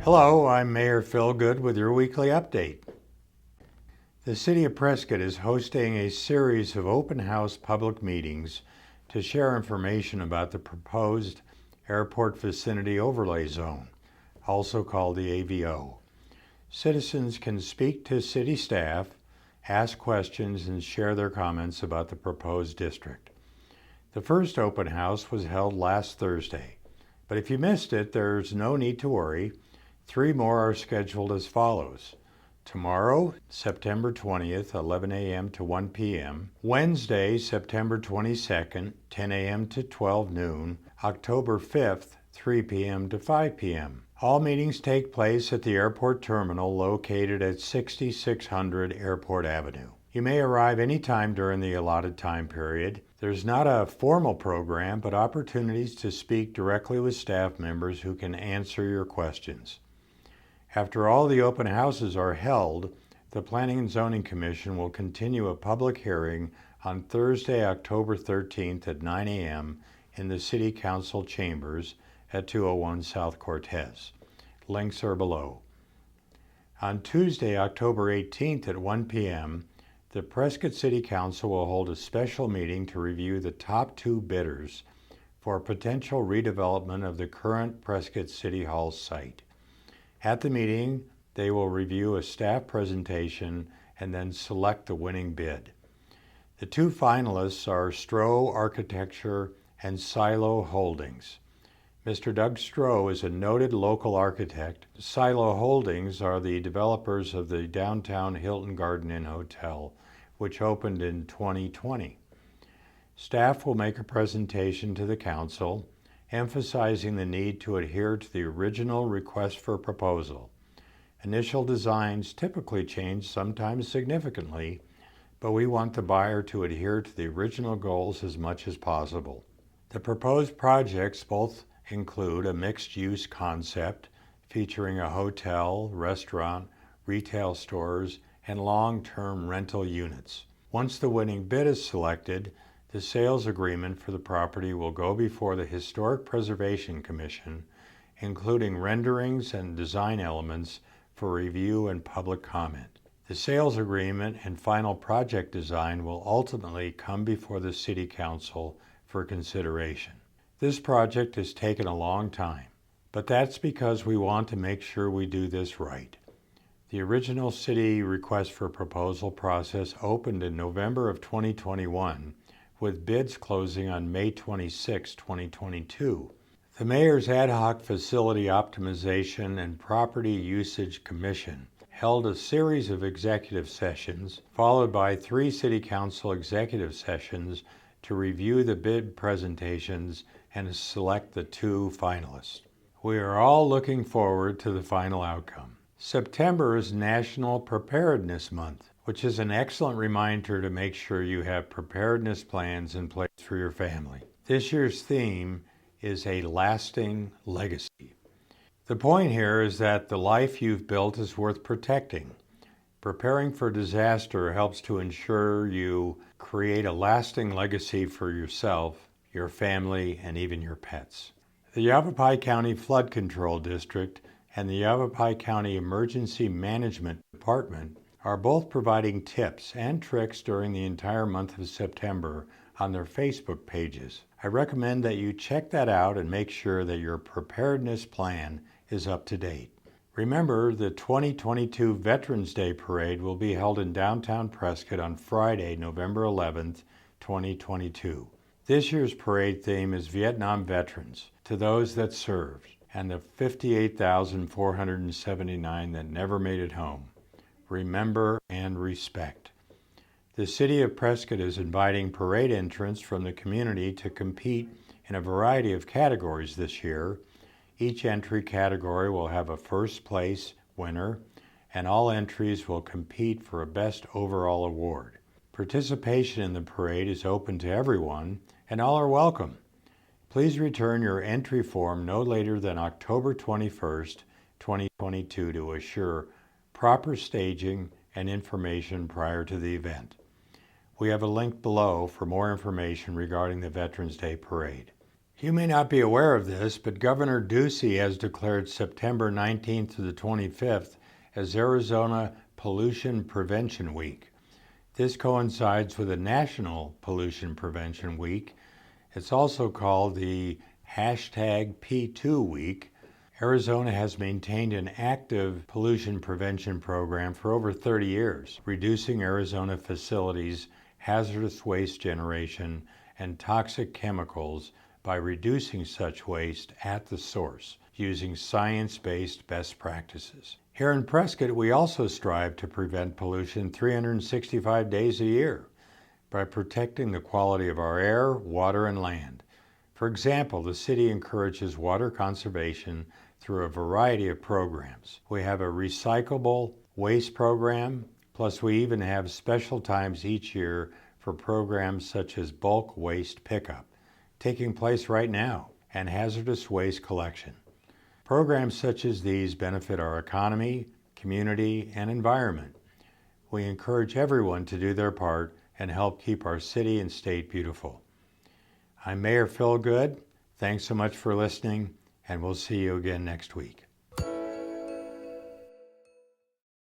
Hello, I'm Mayor Phil Good with your weekly update. The City of Prescott is hosting a series of open house public meetings to share information about the proposed Airport Vicinity Overlay Zone, also called the AVO. Citizens can speak to city staff, ask questions, and share their comments about the proposed district. The first open house was held last Thursday, but if you missed it, there's no need to worry. 3 more are scheduled as follows. Tomorrow, September 20th, 11 a.m. to 1 p.m. Wednesday, September 22nd, 10 a.m. to 12 noon. October 5th, 3 p.m. to 5 p.m. All meetings take place at the airport terminal located at 6600 Airport Avenue. You may arrive anytime during the allotted time period. There's not a formal program, but opportunities to speak directly with staff members who can answer your questions. After all the open houses are held, the Planning and Zoning Commission will continue a public hearing on Thursday, October 13th at 9 a.m. in the City Council chambers at 201 South Cortez. Links are below. On Tuesday, October 18th at 1 p.m., the Prescott City Council will hold a special meeting to review the top 2 bidders for potential redevelopment of the current Prescott City Hall site. At the meeting, they will review a staff presentation and then select the winning bid. The 2 finalists are Stroh Architecture and Silo Holdings. Mr. Doug Stroh is a noted local architect. Silo Holdings are the developers of the downtown Hilton Garden Inn Hotel, which opened in 2020. Staff will make a presentation to the council, emphasizing the need to adhere to the original request for proposal. Initial designs typically change, sometimes significantly, but we want the buyer to adhere to the original goals as much as possible. The proposed projects both include a mixed-use concept featuring a hotel, restaurant, retail stores, and long-term rental units. Once the winning bid is selected, the sales agreement for the property will go before the Historic Preservation Commission, including renderings and design elements for review and public comment. The sales agreement and final project design will ultimately come before the City Council for consideration. This project has taken a long time, but that's because we want to make sure we do this right. The original city request for proposal process opened in November of 2021, with bids closing on May 26, 2022. The Mayor's Ad Hoc Facility Optimization and Property Usage Commission held a series of executive sessions, followed by 3 City Council executive sessions to review the bid presentations and select the 2 finalists. We are all looking forward to the final outcome. September is National Preparedness Month, which is an excellent reminder to make sure you have preparedness plans in place for your family. This year's theme is a lasting legacy. The point here is that the life you've built is worth protecting. Preparing for disaster helps to ensure you create a lasting legacy for yourself, your family, and even your pets. The Yavapai County Flood Control District and the Yavapai County Emergency Management Department are both providing tips and tricks during the entire month of September on their Facebook pages. I recommend that you check that out and make sure that your preparedness plan is up to date. Remember, the 2022 Veterans Day Parade will be held in downtown Prescott on Friday, November 11th, 2022. This year's parade theme is Vietnam Veterans, to those that served, and the 58,479 that never made it home. Remember and respect. The City of Prescott is inviting parade entrants from the community to compete in a variety of categories this year. Each entry category will have a first place winner, and all entries will compete for a Best Overall Award. Participation in the parade is open to everyone, and all are welcome. Please return your entry form no later than October 21st, 2022 to assure proper staging and information prior to the event. We have a link below for more information regarding the Veterans Day Parade. You may not be aware of this, but Governor Ducey has declared September 19th to the 25th as Arizona Pollution Prevention Week. This coincides with a National Pollution Prevention Week. It's also called the #P2 Week. Arizona has maintained an active pollution prevention program for over 30 years, reducing Arizona facilities' hazardous waste generation and toxic chemicals by reducing such waste at the source, using science-based best practices. Here in Prescott, we also strive to prevent pollution 365 days a year by protecting the quality of our air, water, and land. For example, the city encourages water conservation through a variety of programs. We have a recyclable waste program, plus we even have special times each year for programs such as bulk waste pickup, taking place right now, and hazardous waste collection. Programs such as these benefit our economy, community, and environment. We encourage everyone to do their part and help keep our city and state beautiful. I'm Mayor Phil Good. Thanks so much for listening, and we'll see you again next week.